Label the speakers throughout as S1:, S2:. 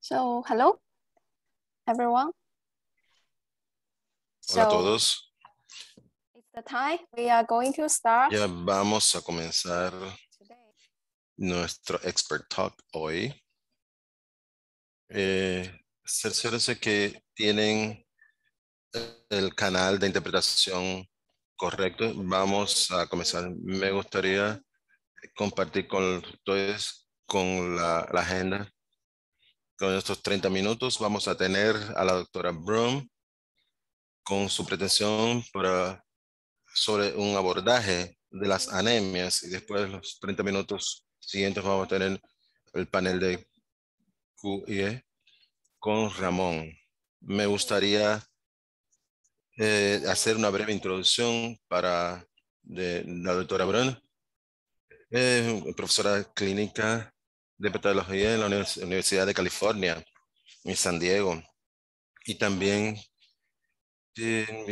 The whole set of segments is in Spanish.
S1: So, hello, everyone.
S2: Hola a
S1: So,
S2: todos.
S1: it's the time we are going to start
S2: Ya vamos a comenzar
S1: today.
S2: nuestro Expert Talk hoy. Cerciórense que tienen el canal de interpretación correcto. Vamos a comenzar. Me gustaría compartir con ustedes con la agenda. Con estos 30 minutos vamos a tener a la doctora Broom con su pretensión sobre un abordaje de las anemias y después los 30 minutos siguientes vamos a tener el panel de QIE con Ramón. Me gustaría hacer una breve introducción de la doctora Brun, profesora clínica de patología en la Universidad de California en San Diego y también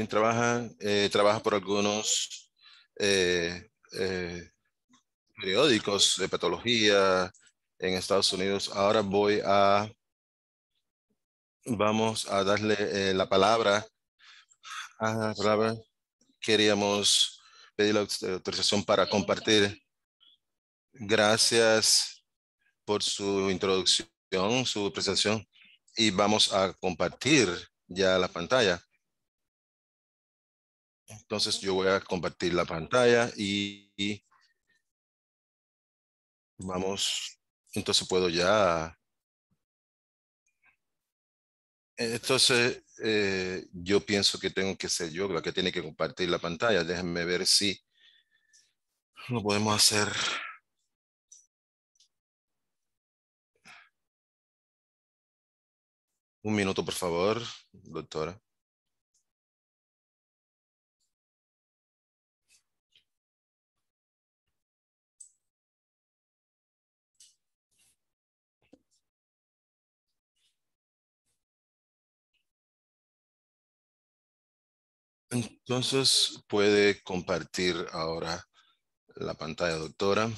S2: trabaja por algunos eh, eh, periódicos de patología en Estados Unidos. Ahora vamos a darle la palabra Queríamos pedir la autorización para compartir. Gracias por su introducción, su presentación. Y vamos a compartir ya la pantalla. Entonces yo voy a compartir la pantalla y vamos. Entonces puedo ya. Yo pienso que tengo que ser yo la que tiene que compartir la pantalla. Déjenme ver si lo podemos hacer. Un minuto, por favor, doctora. Entonces puede compartir ahora la pantalla, doctora.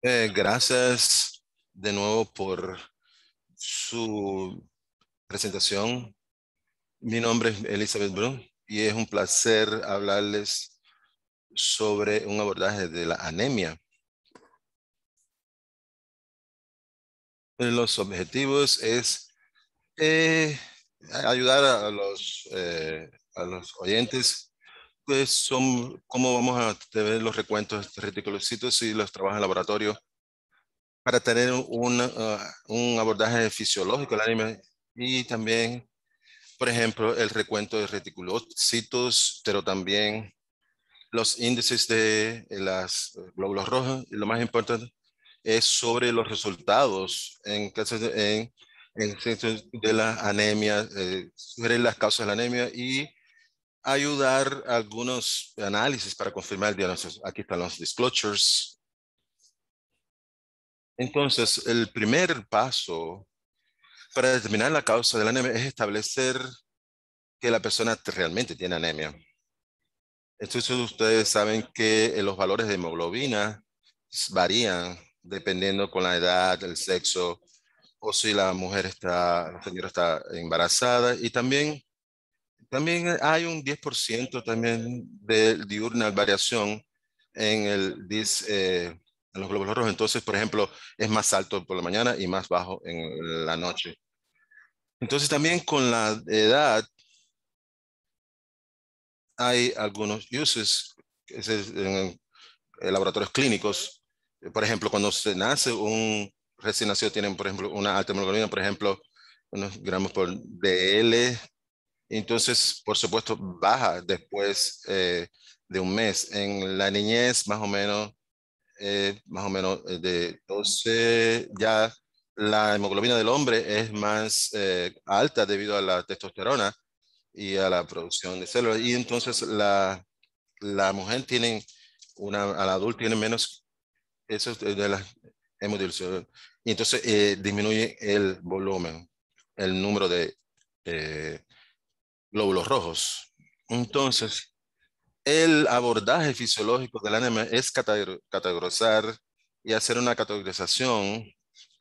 S2: Gracias de nuevo por su presentación. Mi nombre es Elizabeth Brun y es un placer hablarles sobre un abordaje de la anemia. Los objetivos es ayudar a los oyentes, pues son cómo vamos a ver los recuentos reticulocitos y los trabajos en laboratorio para tener un abordaje fisiológico del anime y también, por ejemplo, el recuento de reticulocitos, pero también los índices de las glóbulos rojos y lo más importante es sobre los resultados en casos de la anemia, sobre las causas de la anemia y ayudar a algunos análisis para confirmar el diagnóstico. Aquí están los disclosures. Entonces, el primer paso para determinar la causa de la anemia es establecer que la persona realmente tiene anemia. Entonces, ustedes saben que los valores de hemoglobina varían dependiendo con la edad, el sexo, o si la señora está embarazada. Y también hay un 10% también de diurnal variación en en los glóbulos rojos. Entonces, por ejemplo, es más alto por la mañana y más bajo en la noche. Entonces, también con la edad hay algunos uses en laboratorios clínicos. Por ejemplo, cuando se nace un recién nacido, tienen, por ejemplo, una alta hemoglobina, por ejemplo, unos gramos por DL. Entonces, por supuesto, baja después de un mes. En la niñez, más o menos de 12, ya la hemoglobina del hombre es más alta debido a la testosterona y a la producción de células. Y entonces la mujer tiene al adulto tiene menos, eso es de la hemodilución. Y entonces disminuye el volumen, el número de glóbulos rojos. Entonces, El abordaje fisiológico de la anemia es categorizar y hacer una categorización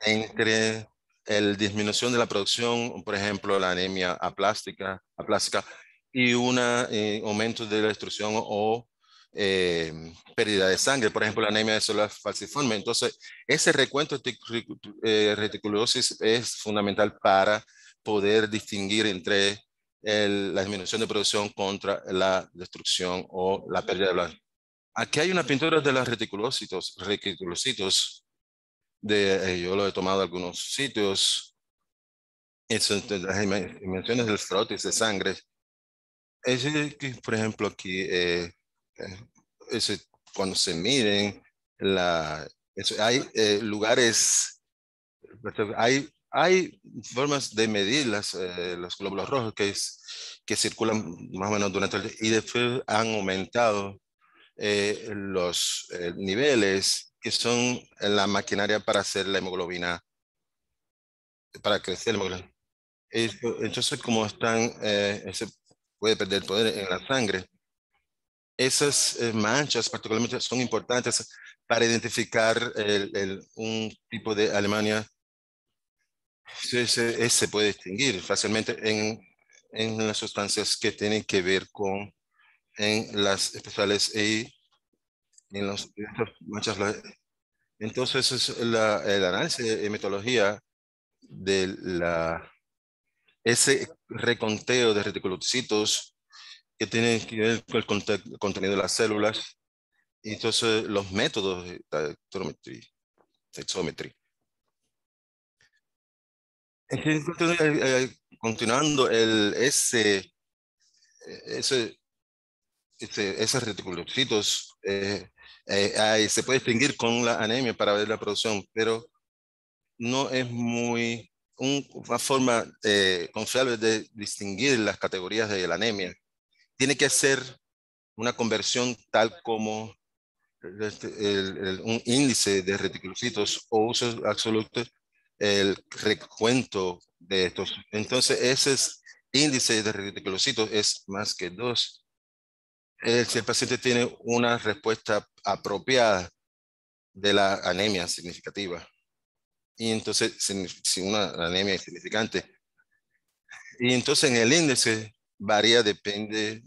S2: entre la disminución de la producción, por ejemplo, la anemia aplástica y un aumento de la destrucción o pérdida de sangre, por ejemplo, la anemia de células falciformes. Entonces, ese recuento de reticulosis es fundamental para poder distinguir entre la disminución de producción contra la destrucción o la pérdida de blanco. Aquí hay una pintura de los reticulocitos yo lo he tomado de algunos sitios. Eso, de las dimensiones del frotis de sangre. Por ejemplo, aquí, ese, cuando se miden, hay lugares, hay formas de medir los glóbulos rojos que circulan más o menos durante el día y después han aumentado los niveles que son en la maquinaria para hacer la hemoglobina, para crecer la hemoglobina. Entonces, como se puede perder poder en la sangre, esas manchas particularmente son importantes para identificar un tipo de Alemania. Ese puede distinguir fácilmente en las sustancias que tienen que ver con en las especiales y en estas manchas. Entonces, el análisis de metodología de ese reconteo de reticulocitos que tiene que ver con el contenido de las células. Y entonces los métodos de cytometry. Continuando, ese, esos reticulocitos se puede distinguir con la anemia para ver la producción, pero no es una forma confiable de distinguir las categorías de la anemia. Tiene que ser una conversión tal como un índice de reticulocitos o uso absoluto, el recuento de estos. Entonces, ese índice de reticulocitos es más que 2. Si el paciente tiene una respuesta apropiada de la anemia significativa. Y entonces, si una anemia es significante. Y entonces en el índice varía, depende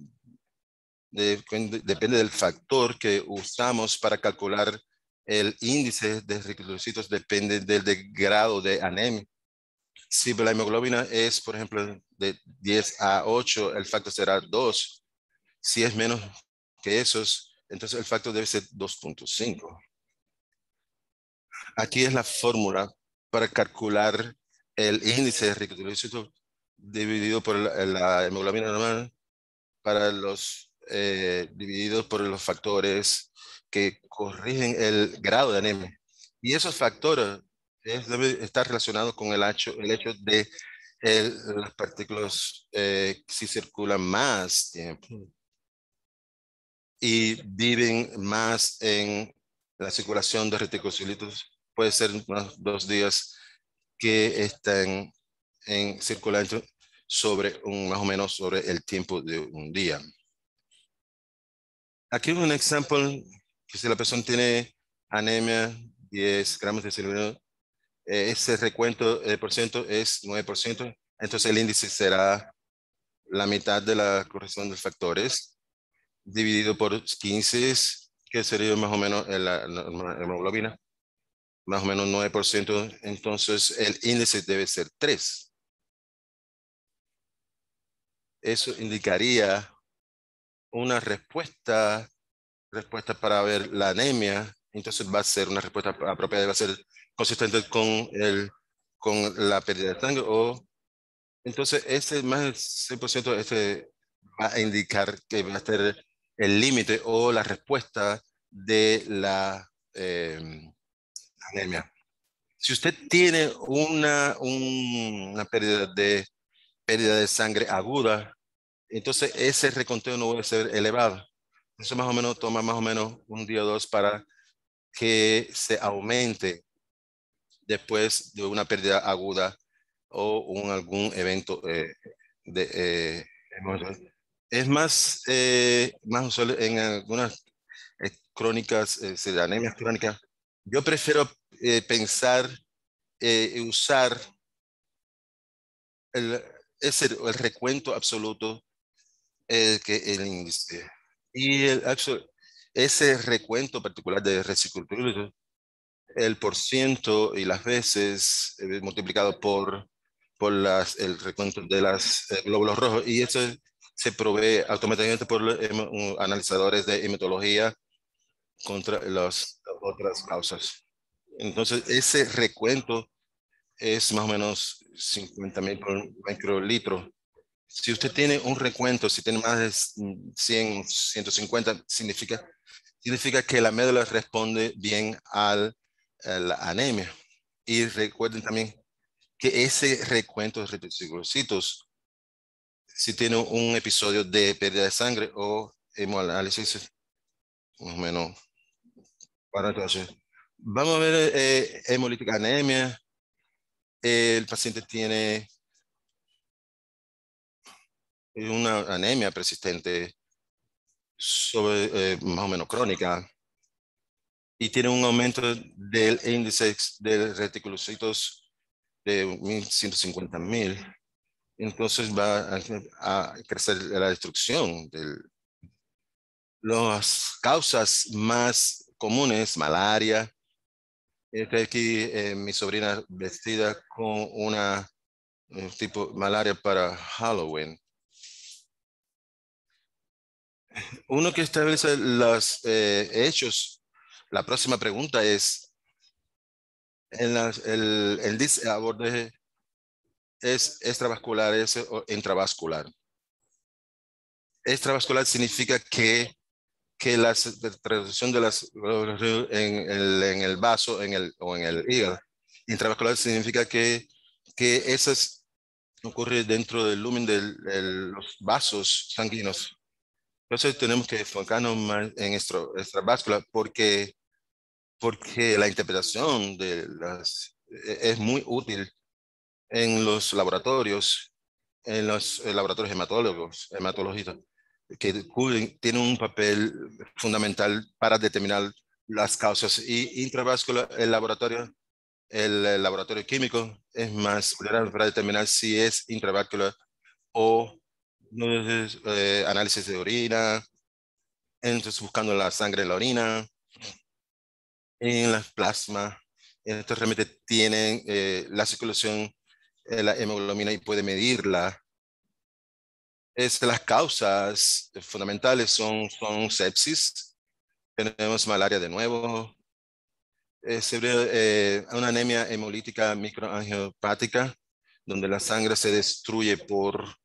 S2: del factor que usamos para calcular el índice de reticulocitos, depende del grado de anemia. Si la hemoglobina es, por ejemplo, de 10 a 8, el factor será 2. Si es menos que esos, entonces el factor debe ser 2.5. Aquí es la fórmula para calcular el índice de reticulocitos dividido por la hemoglobina normal para divididos por los factores que corrigen el grado de anemia. Y esos factores debe estar relacionados con el hecho de las partículas si circulan más tiempo y viven más en la circulación de reticulocitos. Puede ser unos 2 días que están circulando más o menos sobre el tiempo de un día. Aquí un ejemplo que si la persona tiene anemia, 10 gramos de cilindro, ese recuento de por ciento es 9%, entonces el índice será la mitad de la corrección de factores dividido por 15, que sería más o menos la hemoglobina, más o menos 9%, entonces el índice debe ser 3. Eso indicaría una respuesta para ver la anemia, entonces va a ser una respuesta apropiada, va a ser consistente con la pérdida de sangre entonces ese más del 100% va a indicar que va a ser el límite o la respuesta de la anemia. Si usted tiene una pérdida de sangre aguda, entonces ese reconteo no debe ser elevado. Eso más o menos toma más o menos un día o dos para que se aumente después de una pérdida aguda o algún evento de emocional. Es más usual en algunas crónicas, anemias crónicas. Yo prefiero pensar, usar el, el recuento absoluto que el índice. Y ese recuento particular de resicultura, el por ciento y las veces multiplicado por el recuento de las glóbulos rojos. Y eso se provee automáticamente por los analizadores de hematología contra las otras causas. Entonces, ese recuento es más o menos 50,000 por microlitro. Si usted tiene un recuento, si tiene más de 100, 150, significa que la médula responde bien a la anemia. Y recuerden también que ese recuento de reticulocitos, si tiene un episodio de pérdida de sangre o hemoanálisis, más o menos. Para entonces, vamos a ver hemolítica anemia. El paciente tiene una anemia persistente más o menos crónica y tiene un aumento del índice de reticulocitos de 150,000. Entonces va a crecer la destrucción. Las causas más comunes, malaria. Está aquí mi sobrina vestida con una tipo malaria para Halloween. Uno que establece los hechos. La próxima pregunta es, el abordaje es extravascular o intravascular. Extravascular significa que la reducción de las en el vaso o en el hígado. Intravascular significa que esas ocurre dentro del lumen de los vasos sanguíneos. Entonces tenemos que enfocarnos más en extravascular porque la interpretación es muy útil en los laboratorios, en los laboratorios hematológicos, que tienen un papel fundamental para determinar las causas. Y intravascular, el laboratorio químico es más vulnerable para determinar si es intravascular o no es, análisis de orina, entonces buscando la sangre en la orina, en la plasma. Estos realmente tienen la circulación, la hemoglobina y puede medirla. Las causas fundamentales son sepsis, tenemos malaria de nuevo, una anemia hemolítica microangiopática, donde la sangre se destruye por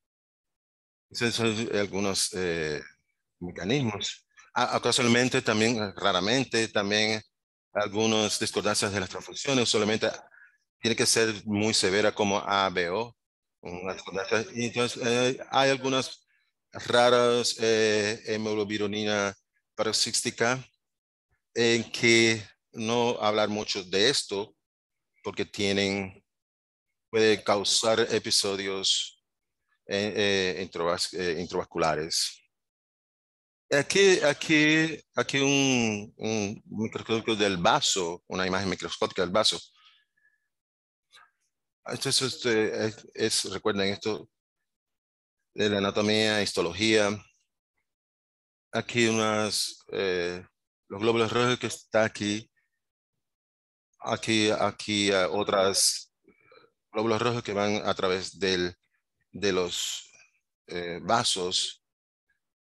S2: esos son algunos mecanismos. Ocasionalmente, también, raramente, también algunas discordancias de las transfusiones, solamente tiene que ser muy severa como ABO. Una discordancia. Y entonces, hay algunas raras hemoglobinurina paroxística en que no hablar mucho de esto porque puede causar episodios intravasculares. Aquí un microscopio del vaso, una imagen microscópica del vaso. Entonces, recuerden esto de la anatomía, histología. Aquí los glóbulos rojos que está aquí. Aquí otras glóbulos rojos que van a través de los vasos.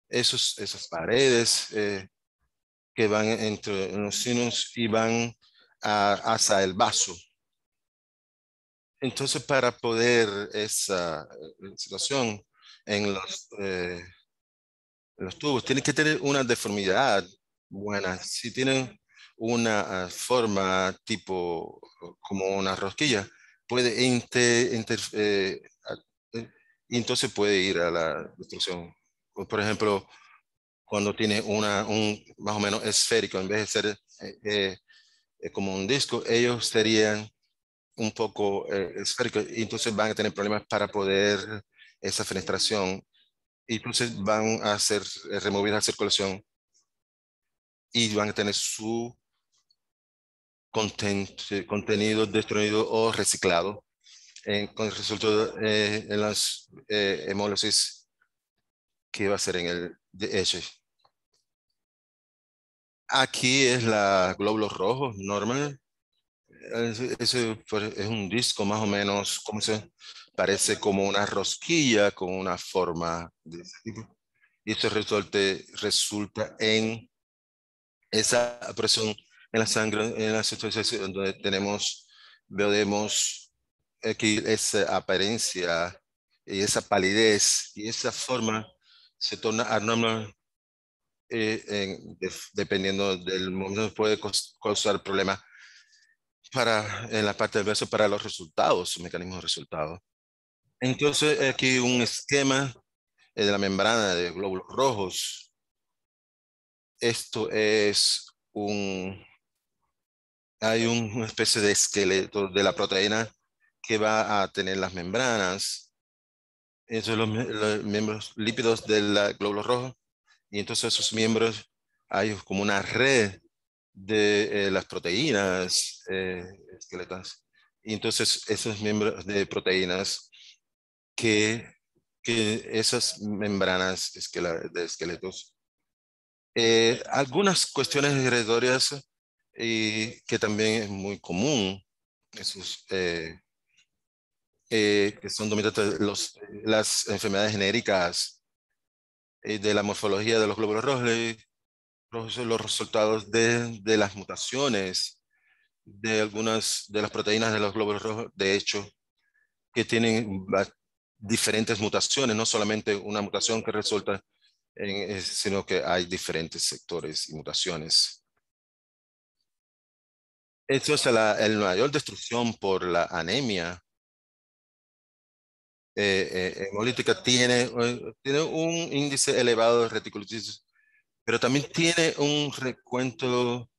S2: Esas paredes que van entre los sinos y van hacia el vaso. Entonces, para poder esa situación en los tubos, tiene que tener una deformidad buena. Si tienen una forma tipo como una rosquilla, puede y entonces puede ir a la destrucción. Por ejemplo, cuando tiene un más o menos esférico, en vez de ser como un disco, ellos serían un poco esféricos y entonces van a tener problemas para poder esa fenestración. y entonces van a ser removidas de circulación y van a tener su contenido destruido o reciclado con el resultado en las hemólisis que va a ser en el DH. Aquí es la glóbulos rojos normal. Ese pues, es un disco más o menos, como se parece como una rosquilla con una forma de ese tipo. Y eso resulta en esa presión en la sangre, en las situaciones donde vemos aquí esa apariencia y esa palidez y esa forma se torna anormal dependiendo del momento, puede causar problemas en la parte del verso para los resultados, mecanismos de resultados. Entonces, aquí un esquema de la membrana de glóbulos rojos. Esto es hay una especie de esqueleto de la proteína que va a tener las membranas. Esos son los miembros lípidos del glóbulo rojo. Y entonces esos miembros hay como una red de las proteínas esqueletas. Y entonces esos miembros de proteínas que, que esas membranas de esqueletos, algunas cuestiones hereditarias y que también es muy común, esos, que son dominantes las enfermedades genéricas de la morfología de los glóbulos rojos, son los resultados de las mutaciones de algunas de las proteínas de los glóbulos rojos, de hecho, que tienen diferentes mutaciones, no solamente una mutación que resulta sino que hay diferentes sectores y mutaciones. Esto es el mayor destrucción por la anemia hemolítica. Tiene un índice elevado de reticulitis, pero también tiene un recuento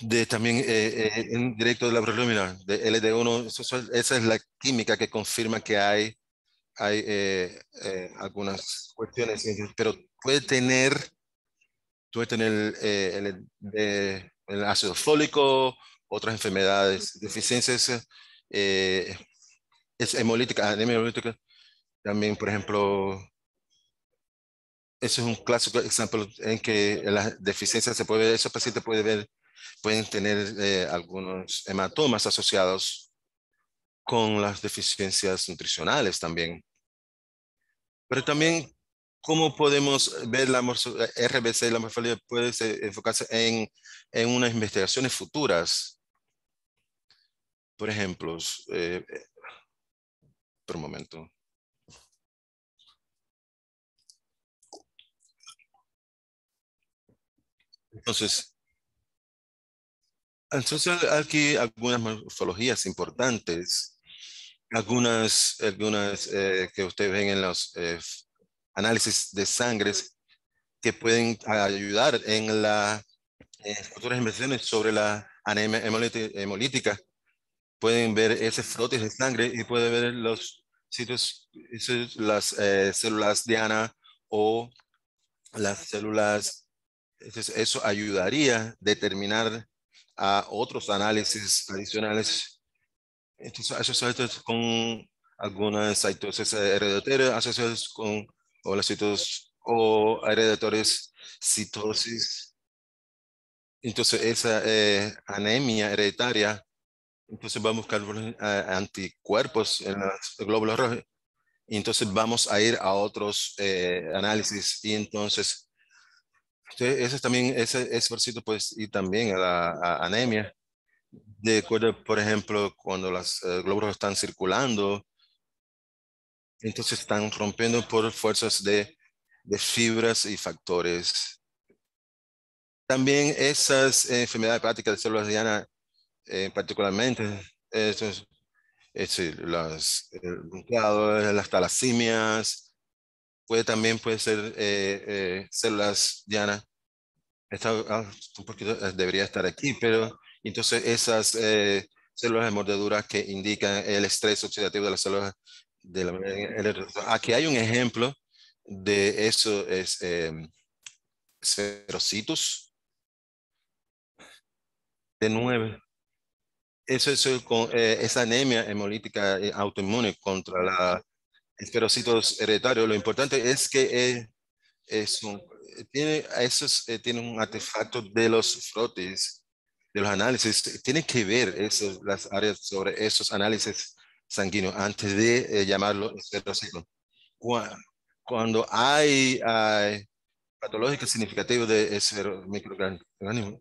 S2: de también en directo de la bilirrubina, de LD1. Esa es la química que confirma que hay algunas cuestiones, pero puede tener el ácido fólico, otras enfermedades, deficiencias, eh, es hemolítica, anemia hemolítica. También, por ejemplo, ese es un clásico ejemplo en que las deficiencias esos pacientes pueden tener algunos hematomas asociados con las deficiencias nutricionales también. Pero también, ¿cómo podemos ver RBC, la morfología puede enfocarse en unas investigaciones futuras? Por ejemplo, por un momento. Entonces, aquí algunas morfologías importantes, algunas que ustedes ven en los análisis de sangre que pueden ayudar en las futuras investigaciones sobre la anemia hemolítica. Pueden ver ese frotes de sangre y pueden ver los sitios, las células diana o las células. Entonces, eso ayudaría a determinar a otros análisis adicionales. Entonces, asociados con algunas citosis hereditarias, asociados con o las o hereditarias citosis. Entonces, esa anemia hereditaria, entonces vamos a buscar anticuerpos en los glóbulos rojos. Y entonces vamos a ir a otros análisis. Y entonces, ese también, ese esfuerzo pues, y también a la anemia. De acuerdo, por ejemplo, cuando los glóbulos están circulando, entonces están rompiendo por fuerzas de fibras y factores. También esas enfermedades hepáticas de células diana, particularmente, estos, las talasemias, también puede ser células diana. Un poquito, debería estar aquí, pero entonces esas células de mordedura que indican el estrés oxidativo de las células de aquí hay un ejemplo de eso es esferocitos de 9. Eso es con esa anemia hemolítica autoinmune contra la esferocitos hereditario. Lo importante es que tiene un artefacto de los frotes, de los análisis. Tienen que ver las áreas sobre esos análisis sanguíneos antes de llamarlo esferocito. Cua- Cuando hay patológico significativo de ese microorganismo,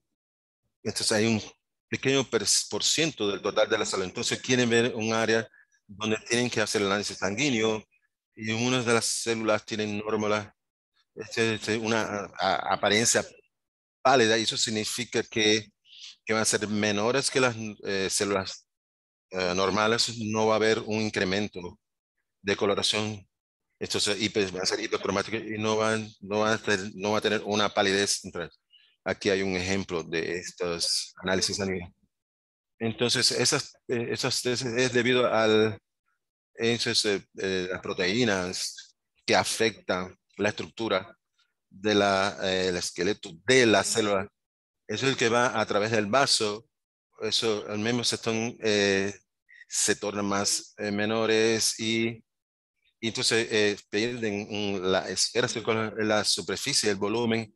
S2: entonces hay un pequeño por ciento del total de la salud. Entonces quieren ver un área donde tienen que hacer el análisis sanguíneo y una de las células tienen normal, una apariencia pálida y eso significa que van a ser menores que las células normales. No va a haber un incremento de coloración. Entonces va a ser hipercromático y no va a tener una palidez. Aquí hay un ejemplo de estos análisis sanguíneos. Entonces, es debido las proteínas que afectan la estructura el esqueleto de la célula. Eso es el que va a través del vaso. Eso, al mismo se tornan más menores y entonces pierden la esfera circular, la superficie, el volumen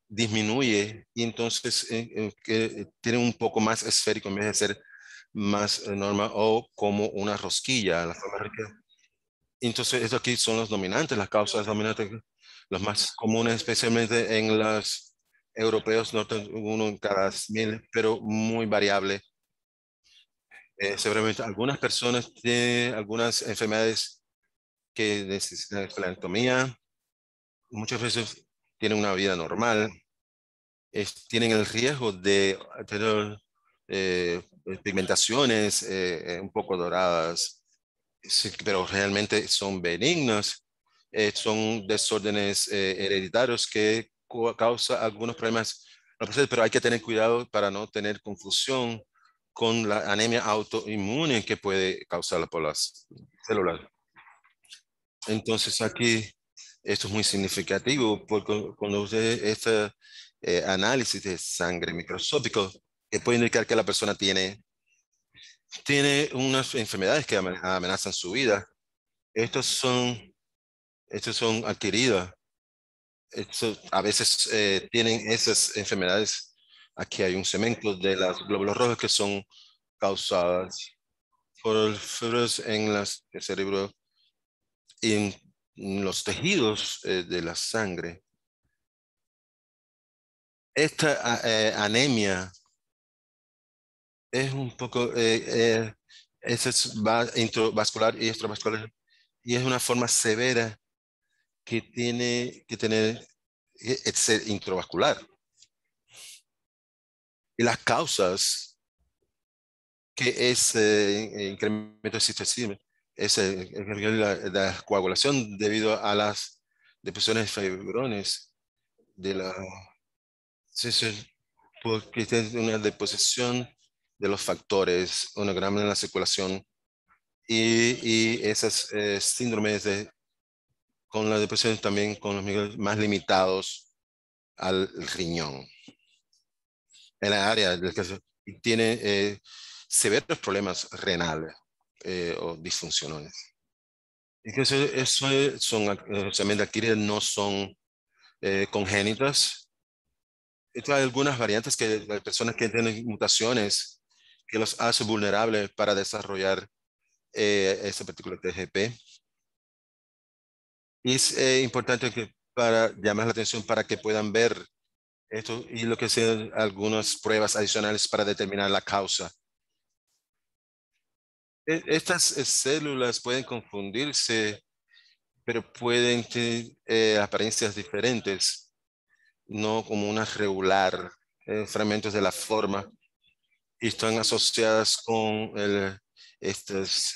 S2: disminuye y entonces tiene un poco más esférico en vez de ser más normal o como una rosquilla. La forma entonces, esto aquí son los dominantes, las causas dominantes, los más comunes, especialmente en los europeos, uno en cada 1000, pero muy variable. Seguramente algunas personas tienen algunas enfermedades que necesitan esplenectomía, muchas veces tienen una vida normal, tienen el riesgo de tener pigmentaciones un poco doradas, sí, pero realmente son benignos. Son desórdenes hereditarios que causan algunos problemas, pero hay que tener cuidado para no tener confusión con la anemia autoinmune que puede causar por las células. Entonces aquí esto es muy significativo porque cuando usted este análisis de sangre microscópico que puede indicar que la persona tiene unas enfermedades que amenazan su vida. Estos son, estos son adquiridas. A veces tienen esas enfermedades. Aquí hay un cemento de los glóbulos rojos que son causadas por fibras en el cerebro y en los tejidos de la sangre. Esta anemia es un poco, esa es intravascular y extravascular, y es una forma severa que tiene que tener ser intravascular. Y las causas que es incremento de citocina, es la coagulación debido a las depresiones de fibrones de la sí, sí, porque tiene una deposición de los factores, una gran en la circulación y esas síndromes con la depresión también con los micros más limitados al riñón. En la área del que tiene severos problemas renales o disfuncionales. Y que eso son también adquiridas, no son congénitas. Hay algunas variantes que las personas que tienen mutaciones que los hace vulnerables para desarrollar ese particular TGP. Y es importante que para llamar la atención para que puedan ver esto y lo que sean algunas pruebas adicionales para determinar la causa. Estas células pueden confundirse, pero pueden tener apariencias diferentes, no como una regular, fragmentos de la forma, y están asociadas con estos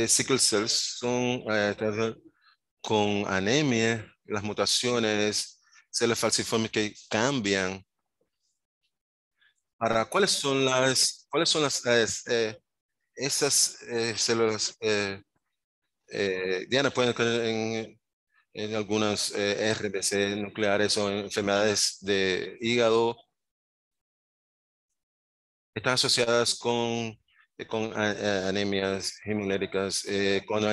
S2: sickle cells, son con anemia, las mutaciones, células falciformes que cambian. ¿Cuáles son esas células? Diana, pueden en algunas RBC nucleares o enfermedades de hígado. Están asociadas con anemias hemolíticas, con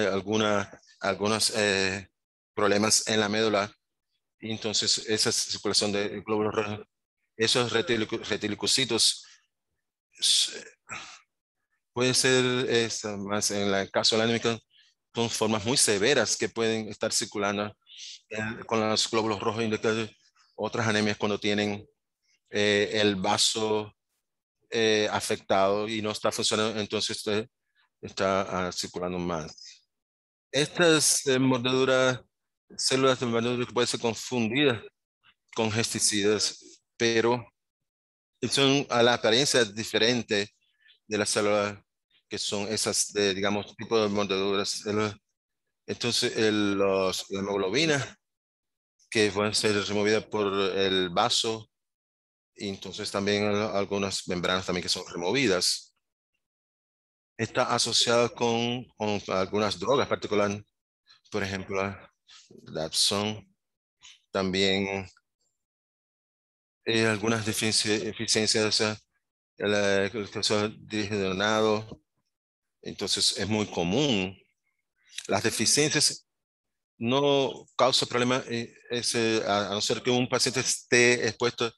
S2: algunos problemas en la médula. Y entonces, esa circulación de glóbulos rojos, esos retilicocitos, s- puede ser más en el caso de la anemia, son formas muy severas que pueden estar circulando con los glóbulos rojos indicados. Otras anemias cuando tienen el vaso afectado y no está funcionando, entonces está circulando más. Estas mordeduras, células de mordedura que pueden ser confundidas con pesticidas, pero son a la apariencia diferente de las células que son esas, de, digamos, tipo de mordeduras. Entonces, la hemoglobina, que pueden ser removidas por el vaso, y entonces también algunas membranas también que son removidas. Está asociada con algunas drogas particulares, por ejemplo, Dapsone, también algunas deficiencias, o sea, el proceso dihidrogenado. Entonces es muy común. Las deficiencias no causan problema a no ser que un paciente esté expuesto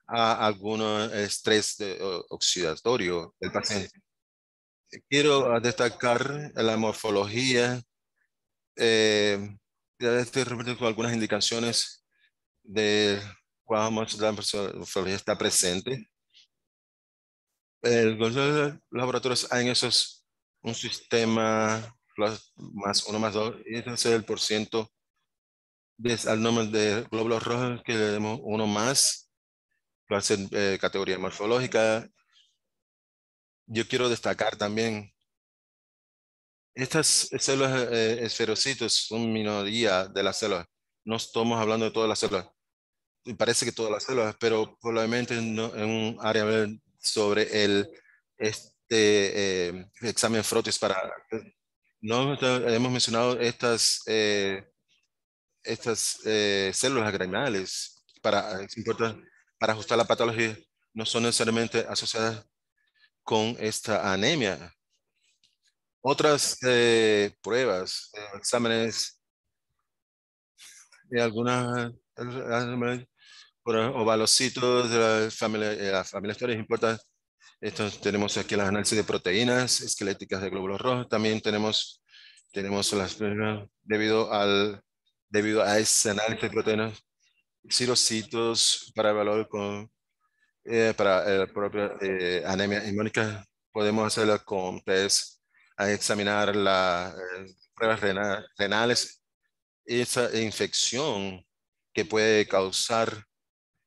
S2: a algún estrés oxidatorio del paciente. Quiero destacar la morfología. Ya estoy repitiendo con algunas indicaciones de cuando la morfología está presente. Los laboratorios hay en esos un sistema más uno más dos, y ese es el porciento al número de glóbulos rojos que le demos uno más, va a ser categoría morfológica. Yo quiero destacar también, estas células esferocitos son minoría de las células. No estamos hablando de todas las células. Y parece que todas las células, pero probablemente en un área sobre examen frotis para... No hemos mencionado estas células granales es importante, para ajustar la patología. No son necesariamente asociadas con esta anemia. Otras pruebas, exámenes de algunas ovalocitos de la familia Story importa. Tenemos aquí las análisis de proteínas esqueléticas de glóbulos rojos. También tenemos debido a ese análisis de proteínas, cirocitos para evaluar para la propia anemia inmunológica. Podemos hacerla con test a examinar las pruebas renales, esa infección que puede causar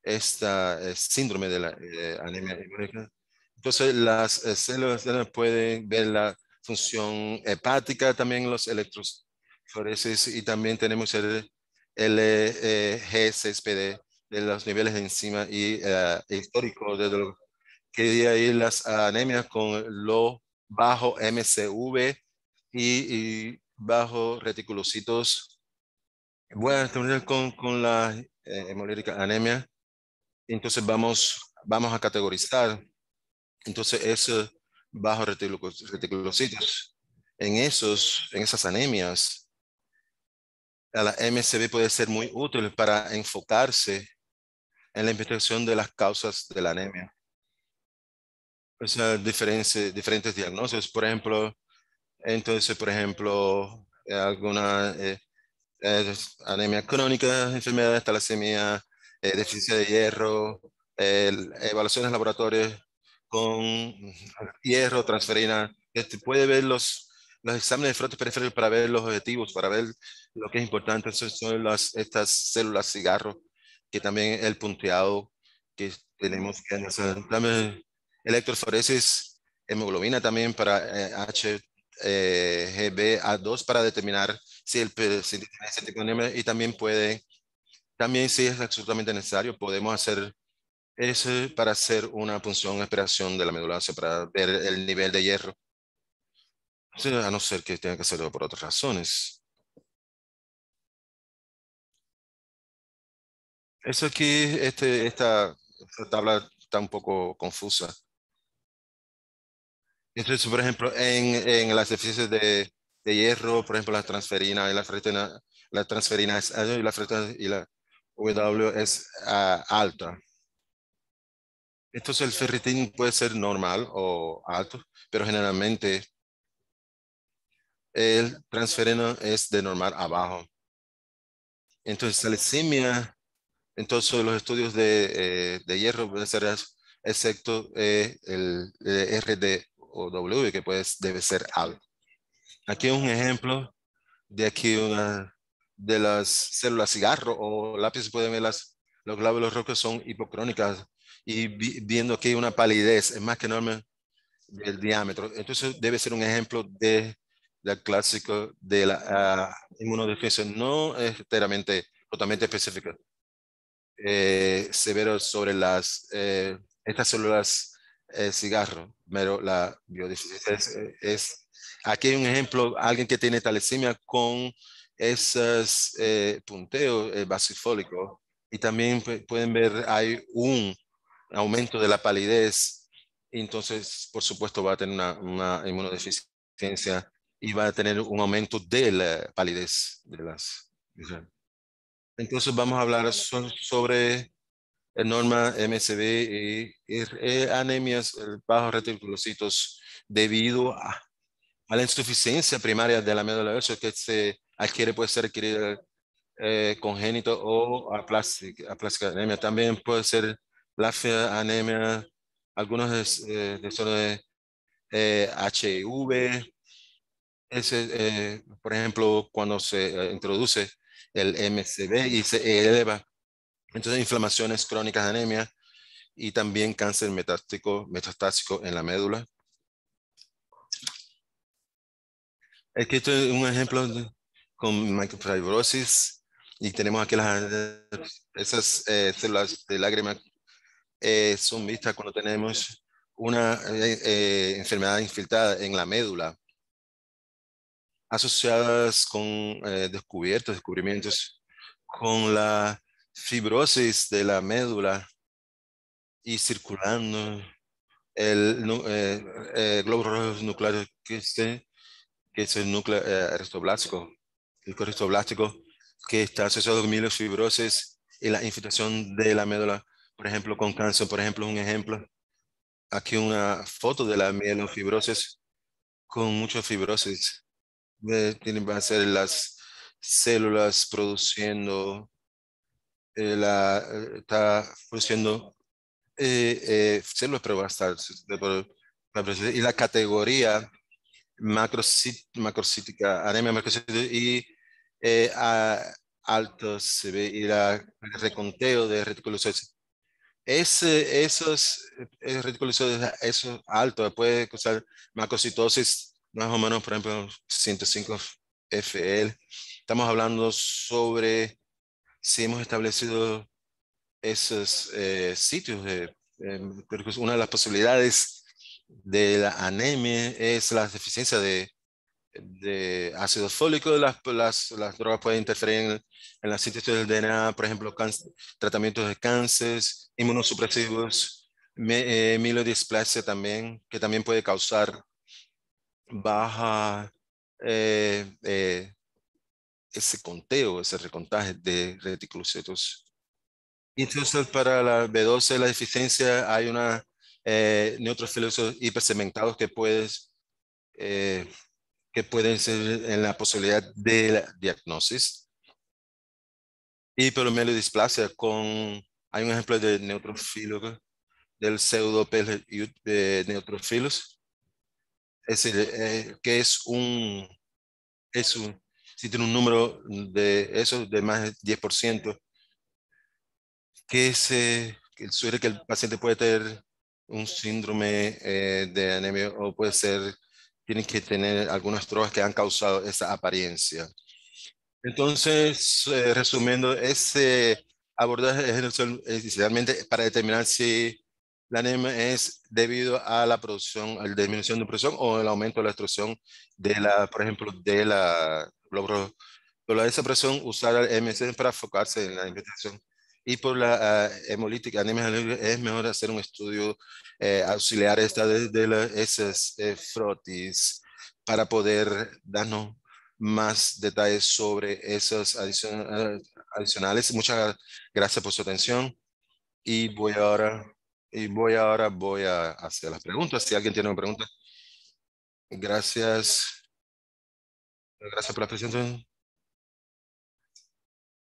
S2: esta síndrome de la anemia hemolítica. Entonces, las células pueden ver la función hepática, también los electroforesis, y también tenemos el LG6PD de los niveles de enzima y histórico de lo que de ahí las anemias con lo bajo MCV y bajo reticulocitos. Bueno, terminar con la hemolítica anemia. Entonces vamos a categorizar. Entonces esos bajos reticulocitos, en esas anemias, a la MCV puede ser muy útil para enfocarse en la investigación de las causas de la anemia. O sea, diferentes diagnósticos. Por ejemplo, alguna anemia crónica, enfermedad de talasemia, deficiencia de hierro, evaluaciones laboratorios con hierro, transferina. Puede ver los exámenes de frotes periféricos para ver los objetivos, para ver lo que es importante. Esas son estas células cigarro, que también el punteado que tenemos que hacer. También electroforesis, hemoglobina también para HGB-A2 para determinar si si tiene ese tipo de anemia, y también si es absolutamente necesario, podemos hacer eso para hacer una punción, aspiración de la médula ósea para ver el nivel de hierro. O sea, a no ser que tenga que hacerlo por otras razones. Eso aquí, esta tabla está un poco confusa. Entonces, por ejemplo, en las deficiencias de hierro, por ejemplo, la transferina y la transferina es y la ferritina y la W es alta. Entonces, el ferritín puede ser normal o alto, pero generalmente el transferino es de normal a bajo. Entonces, leucemia, entonces los estudios de hierro pueden ser excepto el RD o W, que debe ser alto. Aquí un ejemplo de aquí una de las células cigarro o lápiz, pueden ver los glóbulos rojos son hipocrónicas y viendo aquí una palidez es más que enorme del diámetro. Entonces debe ser un ejemplo de la clásico de la inmunodeficiencia, no es enteramente, totalmente específica, severo sobre estas células cigarro, pero la biodeficiencia aquí hay un ejemplo, alguien que tiene talasemia con esos punteos basifólicos y también pueden ver hay un aumento de la palidez, entonces por supuesto va a tener una inmunodeficiencia y va a tener un aumento de la palidez de las. Entonces vamos a hablar sobre norma MSB y anemias bajos reticulocitos debido a la insuficiencia primaria de la médula ósea que se adquiere, puede ser adquirida congénito o aplástica anemia. También puede ser la anemia, algunos de HIV. Por ejemplo, cuando se introduce el MCB y se eleva, entonces inflamaciones crónicas de anemia y también cáncer metastásico en la médula. Aquí estoy un ejemplo con microfibrosis y tenemos aquí esas células de lágrima son vistas cuando tenemos una enfermedad infiltrada en la médula asociadas con descubrimientos con la fibrosis de la médula y circulando el glóbulo rojo nuclear que es el núcleo aristoblástico, el coristoblástico, que está asociado con mielofibrosis y la infiltración de la médula, por ejemplo, con cáncer. Por ejemplo, un ejemplo, aquí una foto de la mielofibrosis con mucha fibrosis. Va a ser las células produciendo, está produciendo células, pero va a estar, y la categoría macrocítica, anemia macrocítica y alto se ve y el reconteo de reticulocitos. Esos reticulocitos, esos altos, puede causar macrocitosis más o menos, por ejemplo, 105 FL. Estamos hablando sobre si hemos establecido esos sitios. Creo que una de las posibilidades de la anemia es la deficiencia de ácido fólico. Las drogas pueden interferir en la síntesis del DNA, por ejemplo, tratamientos de cáncer, inmunosupresivos, mielodisplasia también, que también puede causar baja ese conteo, ese recontaje de reticulocitos. Entonces, para la B12, la deficiencia, hay una neutrofilos hipersegmentados eh, que pueden ser en la posibilidad de la diagnosis. Hiperomelodisplasia hay un ejemplo de neutrofilo, del pseudo de neutrofilos, es decir, que si tiene un número de esos de más de 10%, que sugiere que el paciente puede tener un síndrome de anemia o puede ser, tienen que tener algunas drogas que han causado esa apariencia. Entonces, resumiendo, ese abordaje es esencialmente para determinar si la anemia es debido a la producción, a la disminución de producción o el aumento de la extrusión por ejemplo, de la glóbulo. Pero esa presión, usar el MSD para enfocarse en la investigación Y por la hemolítica, anemia hemolítica, es mejor hacer un estudio auxiliar esta de esas frotis para poder darnos más detalles sobre esos adicionales. Muchas gracias por su atención y voy a hacer las preguntas. Si alguien tiene una pregunta. Gracias. Gracias por la presentación.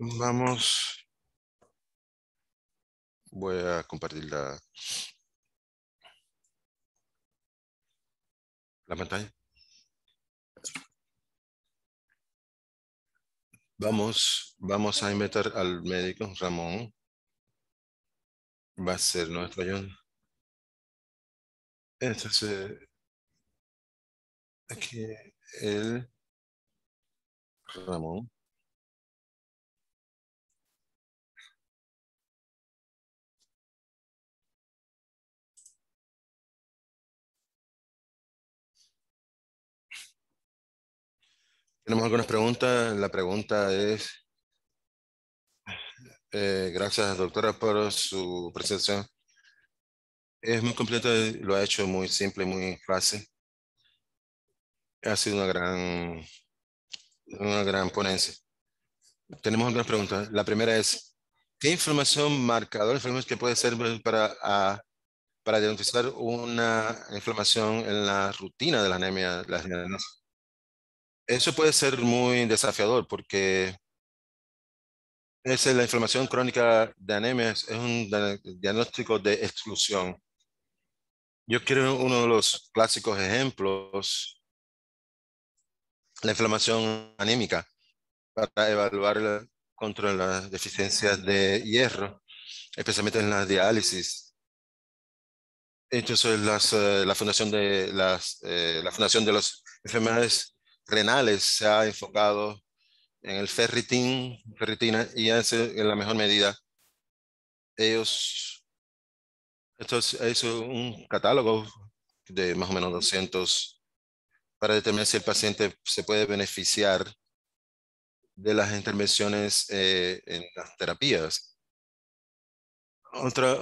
S2: Vamos. Voy a compartir la pantalla. Vamos a invitar al médico Ramón. Va a ser nuestro ayuda. Entonces, aquí el Ramón. Tenemos algunas preguntas. La pregunta es, gracias doctora por su presentación. Es muy completa, lo ha hecho muy simple, muy fácil. Ha sido una gran ponencia. Tenemos algunas preguntas. La primera es, ¿qué información, marcador, información que puede ser para diagnosticar una inflamación en la rutina de la anemia? Eso puede ser muy desafiador porque la inflamación crónica de anemia es un diagnóstico de exclusión. Yo quiero uno de los clásicos ejemplos, la inflamación anémica, para evaluar contra las deficiencias de hierro, especialmente en la diálisis. Entonces, la fundación la fundación de las enfermedades renales se ha enfocado en el ferritina, y en la mejor medida, ellos, entonces, hizo un catálogo de más o menos 200 para determinar si el paciente se puede beneficiar de las intervenciones en las terapias. Otra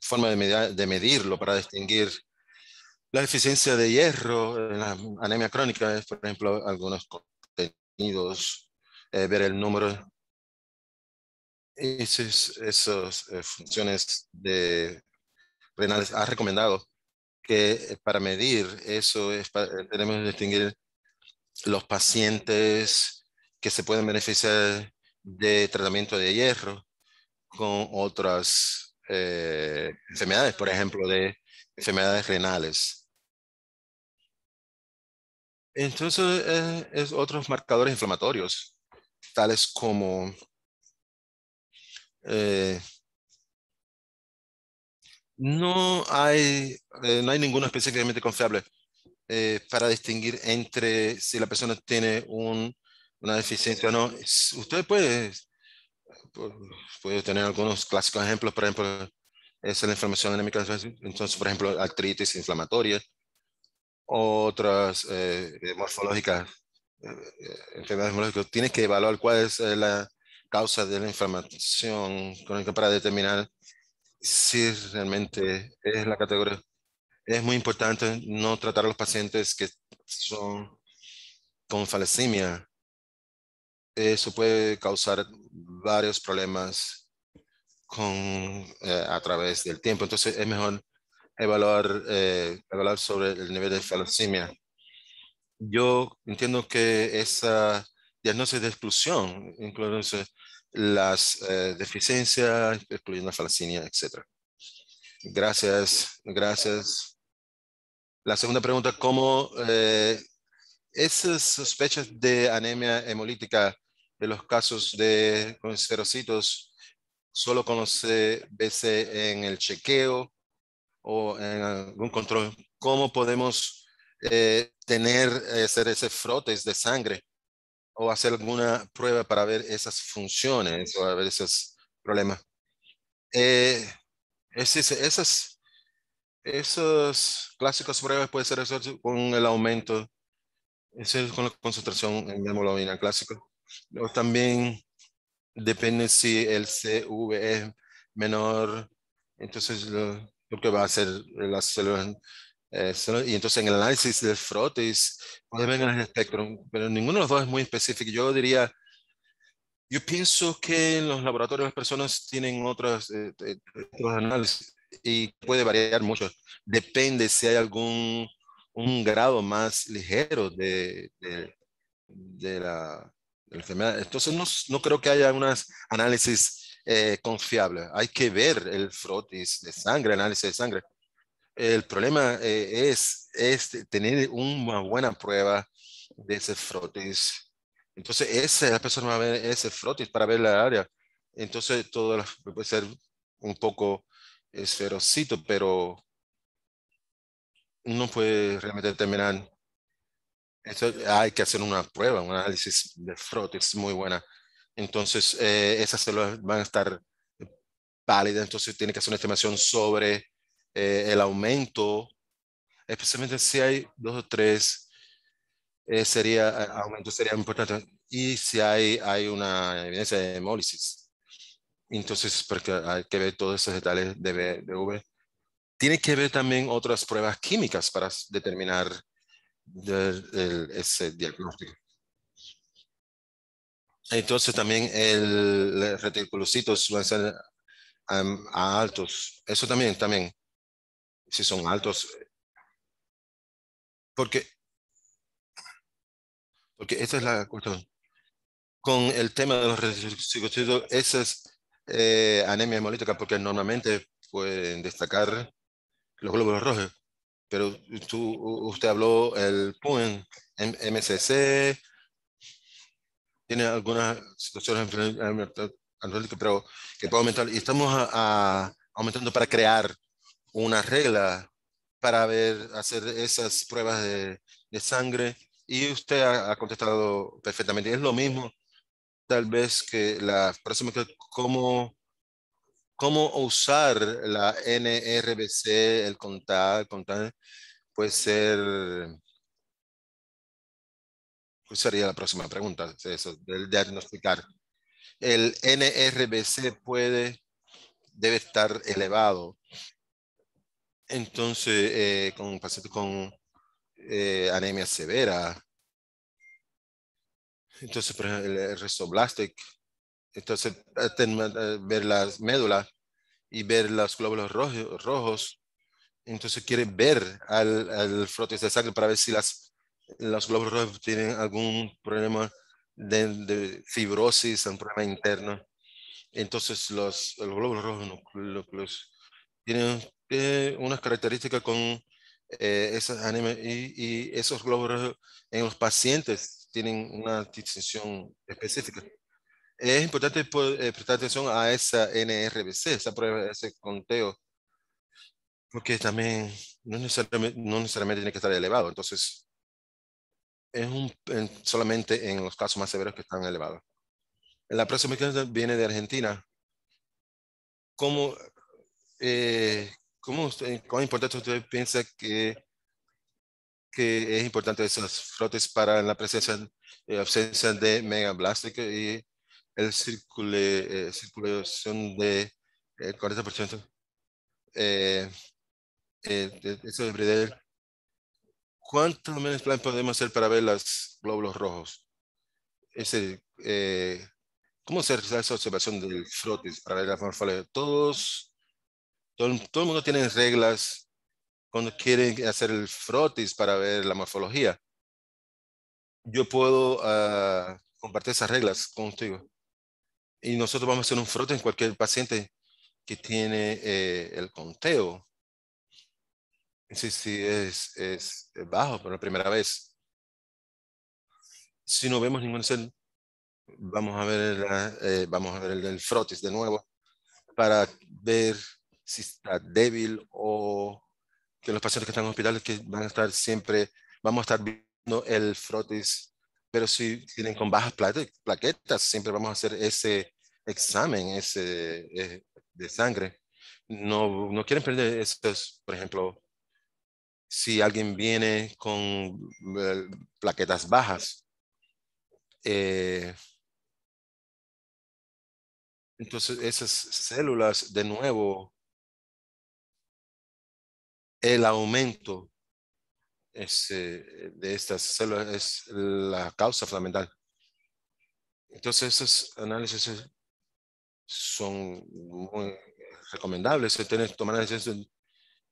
S2: forma de medirlo para distinguir la deficiencia de hierro en la anemia crónica es, por ejemplo, algunos contenidos, ver el número, esas funciones renales. Ha recomendado que para medir eso tenemos que distinguir los pacientes que se pueden beneficiar de tratamiento de hierro con otras enfermedades, por ejemplo, de enfermedades renales. Entonces, es otros marcadores inflamatorios, tales como eh, no hay ninguno específicamente confiable para distinguir entre si la persona tiene una deficiencia o no. Usted pu- puede tener algunos clásicos ejemplos, por ejemplo, es la inflamación anémica, entonces, por ejemplo, artritis inflamatoria, otras morfológicas, enfermedades morfológicas. Tienes que evaluar cuál es la causa de la inflamación crónica para determinar si realmente es la categoría. Es muy importante no tratar a los pacientes que son con falasemia. Eso puede causar varios problemas a través del tiempo. Entonces es mejor evaluar sobre el nivel de falasemia. Yo entiendo que esa diagnóstico de exclusión incluye las deficiencias, excluyendo la falasemia, etc. Gracias. La segunda pregunta, ¿cómo esas sospechas de anemia hemolítica de los casos de conserocitos solo conoce verse en el chequeo o en algún control? ¿Cómo podemos hacer ese frotes de sangre o hacer alguna prueba para ver esas funciones o a ver esos problemas? Eh, esos clásicos pruebas puede ser eso con el aumento, eso es con la concentración en hemoglobina clásico. O también depende si el CV es menor, entonces lo que va a hacer las células. Y entonces en el análisis del frotis puede ver en el espectro, pero ninguno de los dos es muy específico. Yo pienso que en los laboratorios las personas tienen otros análisis y puede variar mucho. Depende si hay un grado más ligero de la enfermedad. Entonces no creo que haya unos análisis confiables. Hay que ver el frotis de sangre, análisis de sangre. El problema es tener una buena prueba de ese frotis. Entonces, la persona va a ver ese frotis para ver la área. Entonces, puede ser un poco esferocito, pero no puede realmente determinar. Eso, hay que hacer una prueba, un análisis de frotis muy buena. Entonces, esas células van a estar pálidas, entonces tiene que hacer una estimación sobre el aumento, especialmente si hay dos o tres, aumento sería importante. Y si hay una evidencia de hemólisis. Entonces, porque hay que ver todos esos detalles de V. Tiene que ver también otras pruebas químicas para determinar ese diagnóstico. Entonces también el reticulocitos van a ser altos. Eso también, si son altos, porque, porque esa es la cuestión. Con el tema de los reticulocitos, esa es anemia hemolítica, porque normalmente pueden destacar los glóbulos rojos, pero usted habló el PUN, MCC, tiene algunas situaciones analíticas, pero que puede aumentar. Y estamos aumentando para crear una regla para hacer esas pruebas de sangre. Y usted ha contestado perfectamente. Es lo mismo, tal vez que la próxima, que cómo usar la NRBC, el contar, puede ser, pues sería la próxima pregunta, eso, del diagnosticar. El NRBC debe estar elevado. Entonces, con pacientes con anemia severa, entonces, por ejemplo, el Restoblastic, entonces, ver las médulas y ver los glóbulos rojos, entonces quiere ver al frotis de sangre para ver si los glóbulos rojos tienen algún problema de fibrosis, un problema interno. Entonces, los glóbulos rojos tienen unas características con esas anemias y esos glóbulos rojos en los pacientes tienen una distinción específica. Es importante prestar atención a esa NRBC, esa prueba, ese conteo, porque también no necesariamente tiene que estar elevado. Entonces, solamente en los casos más severos que están elevados. La próxima pregunta viene de Argentina. ¿Cómo, cuán importante usted piensa que es importante esos frotes para la ausencia de megablástica y circulación de 40%? Eh, Eso de Bredel. ¿Cuántos menos plan podemos hacer para ver los glóbulos rojos? Ese, ¿Cómo se realiza esa observación del frotis para ver la morfología? Todo el mundo tiene reglas cuando quieren hacer el frotis para ver la morfología. Yo puedo compartir esas reglas contigo. Y nosotros vamos a hacer un frotis en cualquier paciente que tiene el conteo. Si es bajo por la primera vez. Si no vemos ningún cel, vamos a ver el frotis de nuevo para ver si está débil o que los pacientes que están en hospitales que van a estar siempre, vamos a estar viendo el frotis, pero si tienen con bajas plaquetas, siempre vamos a hacer ese examen de sangre. No quieren perder estos, por ejemplo, si alguien viene con plaquetas bajas, eh, Entonces, esas células, de nuevo, el aumento de estas células es la causa fundamental. Entonces, esos análisis son muy recomendables. Tomar la decisión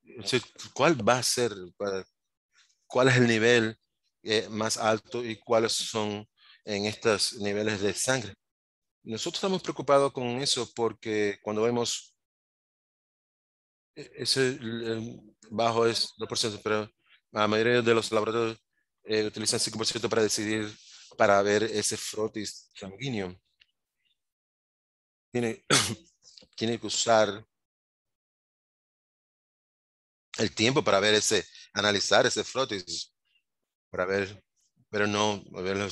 S2: de cuál va a ser, cuál es el nivel más alto y cuáles son en estos niveles de sangre. Nosotros estamos preocupados con eso porque cuando vemos ese bajo es 2%, pero la mayoría de los laboratorios utilizan 5% para decidir, para ver ese frotis sanguíneo. Tiene, tiene que usar el tiempo para ver analizar ese frotis, para ver, pero no, verlo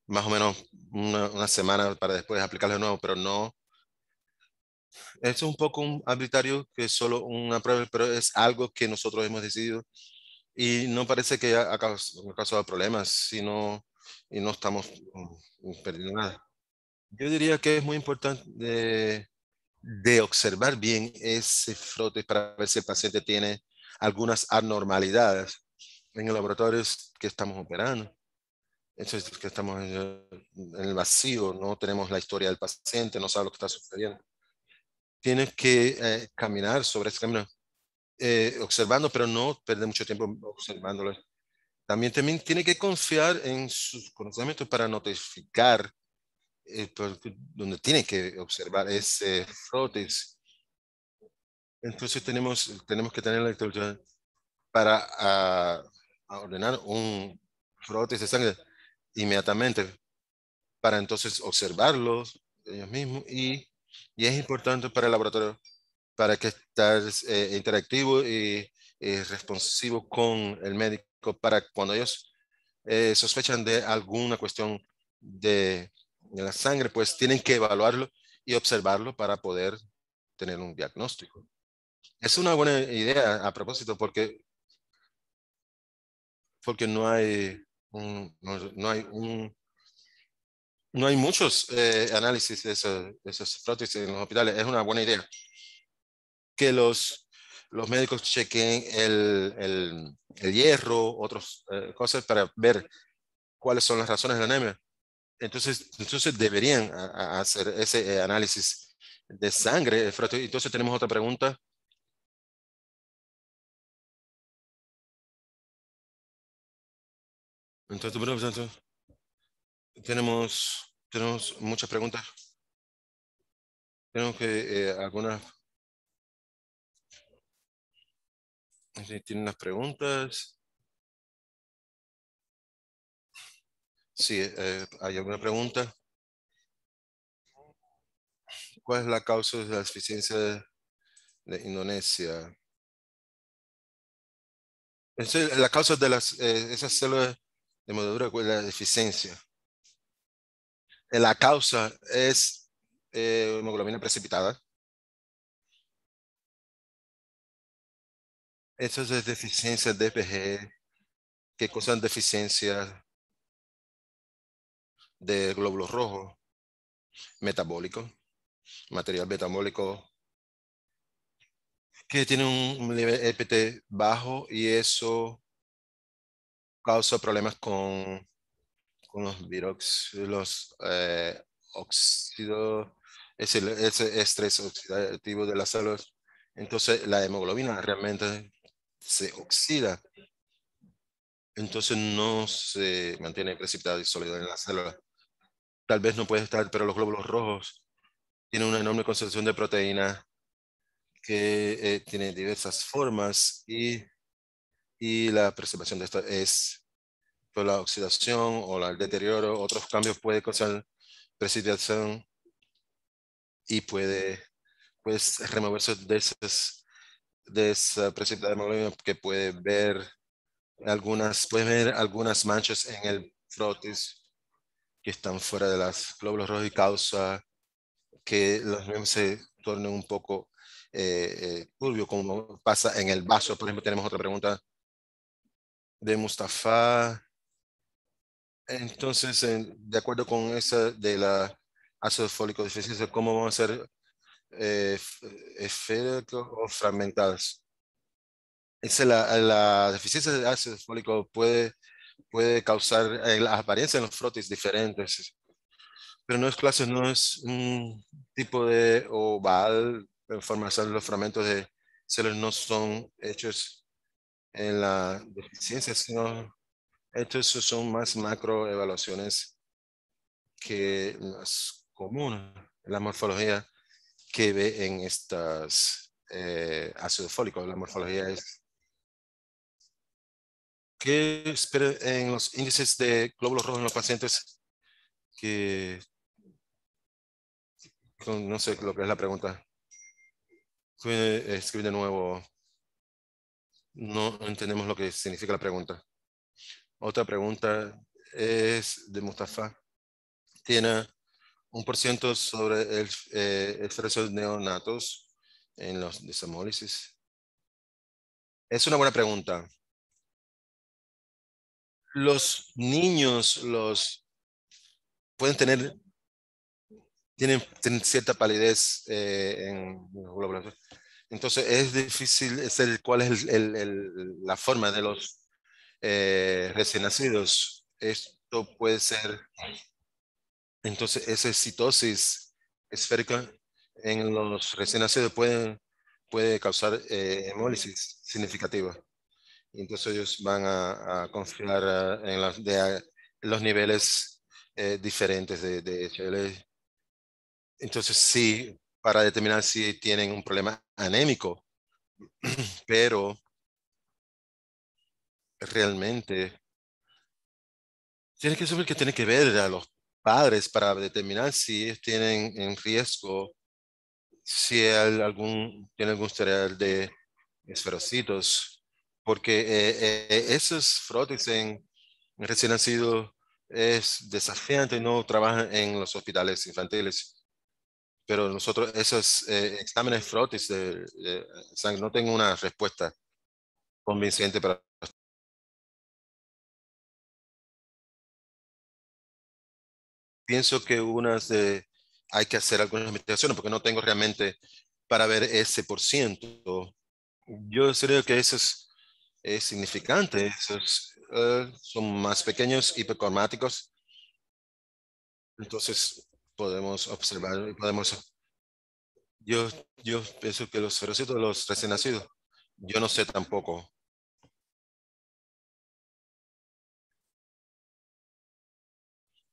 S2: más o menos una semana para después aplicarlo de nuevo, pero no. Es un poco un arbitrario que es solo una prueba, pero es algo que nosotros hemos decidido y no parece que ha causado problemas, sino, y no estamos perdiendo nada. Yo diría que es muy importante de observar bien ese frote para ver si el paciente tiene algunas anormalidades en el laboratorio que estamos operando. Eso es que estamos en el vacío, no tenemos la historia del paciente, no sabe lo que está sucediendo. Tienes que caminar sobre ese camino, observando, pero no perder mucho tiempo observándolo. También tiene que confiar en sus conocimientos para notificar donde tiene que observar ese frotis. Entonces tenemos que tener la instrucción para a ordenar un frotis de sangre inmediatamente, para entonces observarlos ellos mismos y es importante para el laboratorio para que estar interactivo y responsivo con el médico para cuando ellos sospechan de alguna cuestión de la sangre, pues tienen que evaluarlo y observarlo para poder tener un diagnóstico. Es una buena idea a propósito porque no hay muchos análisis de esos prótesis en los hospitales. Es una buena idea que los médicos chequen el hierro, otras cosas para ver cuáles son las razones de la anemia. Entonces deberían hacer ese análisis de sangre. Entonces tenemos otra pregunta. Entonces, tenemos muchas preguntas. Tenemos que algunas tienen las preguntas. Sí, hay alguna pregunta. ¿Cuál es la causa de la deficiencia de Indonesia? La causa de esas células de hemoglobina, ¿cuál es la deficiencia? La causa es hemoglobina precipitada. Eso es deficiencia de DPG, que causan deficiencia de glóbulos rojos, metabólico, material metabólico, que tiene un nivel EPT bajo y eso causa problemas con los virox, los óxidos, ese estrés oxidativo de las células. Entonces la hemoglobina realmente se oxida, entonces no se mantiene precipitada y sólida en la célula. Tal vez no puede estar, pero los glóbulos rojos tienen una enorme concentración de proteína que tiene diversas formas y la preservación de esto es por la oxidación o el deterioro. Otros cambios puede causar precipitación y pues, removerse de esa precipitación de hemoglobina que puede ver algunas manchas en el frotis que están fuera de las glóbulos rojos y causa que los mismos se tornen un poco turbio, como pasa en el vaso. Por ejemplo, tenemos otra pregunta de Mustafa. Entonces, de acuerdo con esa de la ácido fólico deficiencia, ¿cómo van a ser esféricos o fragmentados? La deficiencia de ácido fólico puede causar las apariencias en los frotis diferentes, pero no es clase, no es un tipo de oval, formación de los fragmentos de células no son hechos en la deficiencia, sino estos son más macro evaluaciones que las comunes, la morfología que ve en estas ácido fólico. La morfología es que espera en los índices de glóbulos rojos en los pacientes que no sé lo que es la pregunta. Escribir de nuevo. No entendemos lo que significa la pregunta. Otra pregunta es de Mustafa. Tiene 1% sobre el esfuerzo neonatos en los desamólisis. Es una buena pregunta. Los niños pueden tienen cierta palidez en los glóbulos. Entonces es difícil cuál es la forma de los recién nacidos. Esto puede ser, entonces esa citosis esférica en los recién nacidos puede causar hemólisis significativa. Y entonces ellos van a confiar en los niveles diferentes de HL. Entonces sí, para determinar si tienen un problema anémico, pero realmente tiene que ver a los padres para determinar si ellos tienen en riesgo, si tiene algún historial de esferocitos, porque esos frotis en recién nacido es desafiante, no trabajan en los hospitales infantiles. Pero nosotros, esos exámenes frotis de sangre, no tengo una respuesta convincente para. Pienso que hay que hacer algunas investigaciones porque no tengo realmente para ver ese por ciento. Yo creo que eso es significante. Esos son más pequeños, hipercromáticos. Entonces podemos observar y yo, yo pienso que los ferocitos, los recién nacidos, yo no sé tampoco.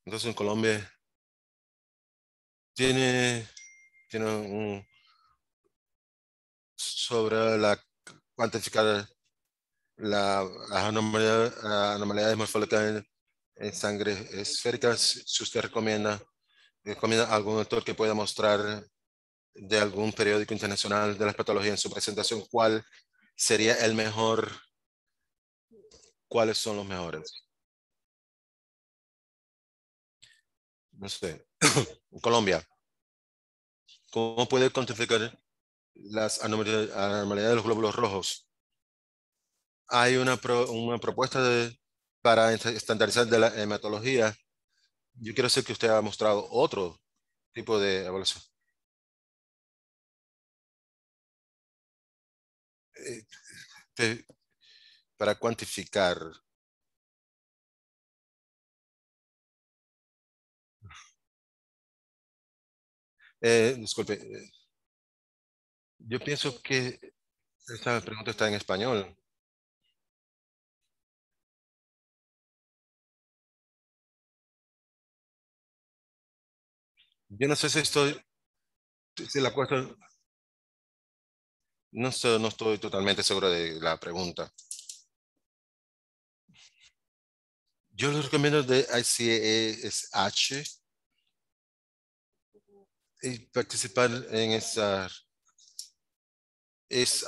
S2: Entonces en Colombia tiene, tiene sobre la cuantificar las anomalías morfológicas en sangre esférica. Si usted recomienda algún autor que pueda mostrar de algún periódico internacional de las patologías en su presentación, ¿cuál sería el mejor? ¿Cuáles son los mejores? No sé. Colombia, ¿cómo puede cuantificar las anomalías de los glóbulos rojos? Hay una propuesta para estandarizar de la hematología. Yo quiero decir que usted ha mostrado otro tipo de evaluación. Eh, te- para cuantificar. Disculpe, yo pienso que esta pregunta está en español. Yo no sé si la cuestión, no estoy totalmente seguro de la pregunta. Yo les recomiendo de ICESH y participar en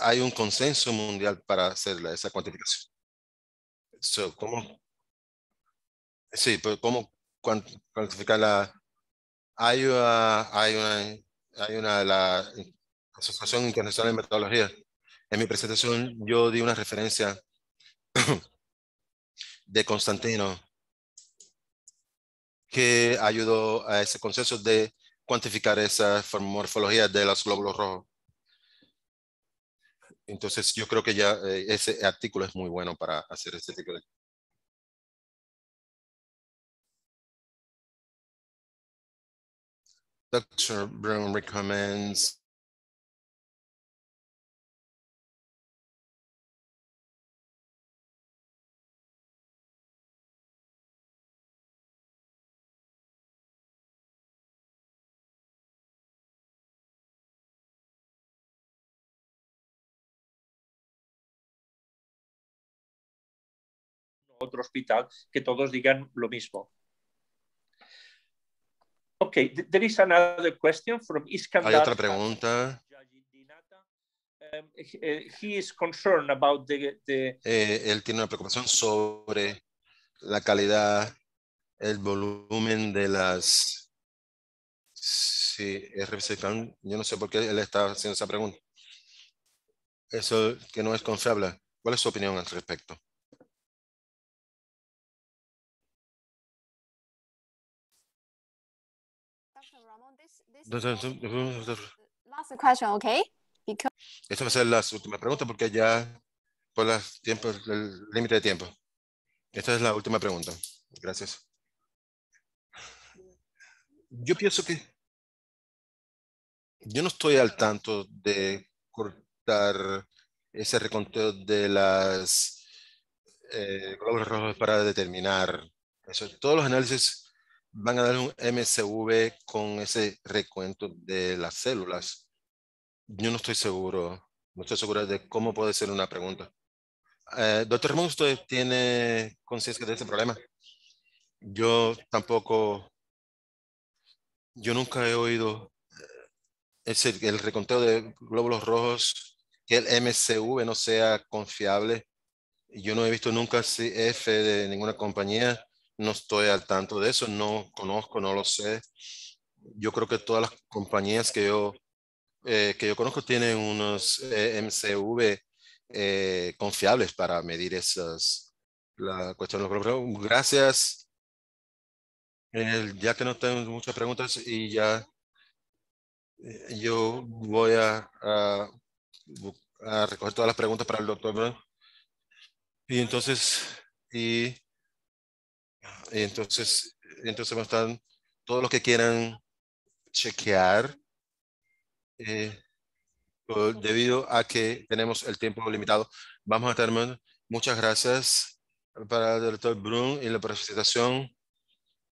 S2: hay un consenso mundial para hacer esa cuantificación. ¿Cómo? Sí, pero ¿cómo cuantificar hay, una- hay una, hay una, la Asociación Internacional de Metodología. En mi presentación yo di una referencia de Constantino que ayudó a ese consenso de cuantificar esa morfología de los glóbulos rojos. Entonces yo creo que ya ese artículo es muy bueno para hacer este tipo de... Dr. Brown recommends
S3: otro hospital, que todos digan lo mismo. Okay, there is another question from Iskandar.
S2: Hay otra pregunta.
S3: He is concerned about
S2: él tiene una preocupación sobre la calidad, el volumen de las... Sí, RFC Count. Yo no sé por qué él está haciendo esa pregunta. Eso que no es confiable. ¿Cuál es su opinión al respecto?
S1: Dr. Ramon, last question, okay? Because
S2: Esta va a ser la última pregunta porque ya por el límite de tiempo. Esta es la última pregunta. Gracias. Yo pienso que yo no estoy al tanto de cortar ese reconteo de las glóbulos rojos para determinar eso. Todos los análisis van a dar un MCV con ese recuento de las células. Yo no estoy seguro, no estoy seguro de cómo puede ser una pregunta. Doctor Ramón, ¿usted tiene conciencia de ese problema? Yo tampoco, yo nunca he oído el reconteo de glóbulos rojos, que el MCV no sea confiable. Yo no he visto nunca CF de ninguna compañía. No estoy al tanto de eso, no conozco, no lo sé. Yo creo que todas las compañías que yo conozco tienen unos MCV confiables para medir la cuestión de los glóbulos rojos. Gracias. Ya que no tengo muchas preguntas y ya yo voy a recoger todas las preguntas para el doctor Brown. Y entonces, y, y entonces van a estar todos los que quieran chequear, eh, debido a que tenemos el tiempo limitado. Vamos a terminar. Muchas gracias para el doctor Brun y la presentación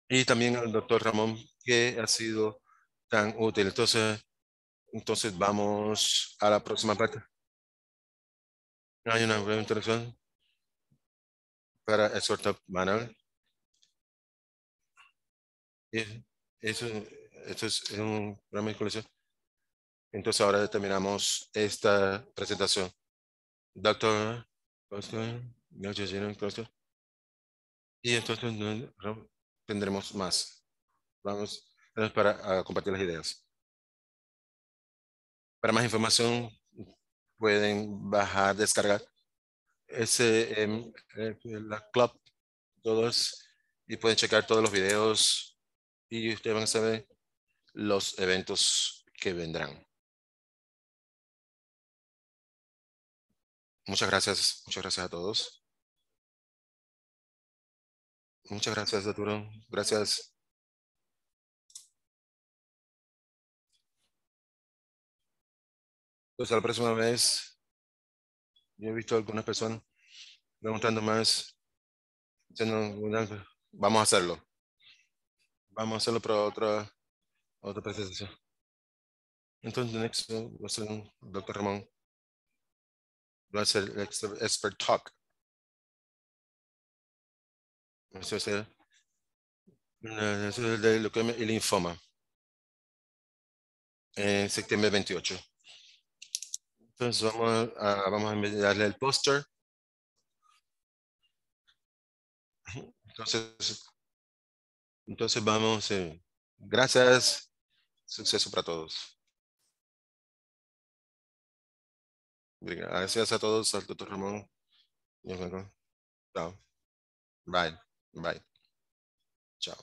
S2: y también al doctor Ramón, que ha sido tan útil. Entonces vamos a la próxima parte. Hay una breve introducción para el sorteo Manuel. Eso, esto es un programa de colección. Entonces ahora terminamos esta presentación. Doctor Costa, Costa. Y entonces tendremos más. Vamos para compartir las ideas. Para más información pueden bajar, descargar la club, todos, y pueden checar todos los videos y ustedes van a saber los eventos que vendrán. Muchas gracias a todos. Muchas gracias, Arturo. Gracias. Pues a la próxima vez, yo he visto a algunas personas preguntando más. Vamos a hacerlo. Vamos a hacerlo para otra presentación. Entonces, next va a ser el doctor Ramón. Va a ser el expert talk. Eso es el de leucemia y linfoma. En septiembre 28. Entonces vamos a darle el póster. Entonces vamos. Gracias. Suceso para todos. Gracias a todos, al doctor Ramón. Chao. Bye. Bye. Chao.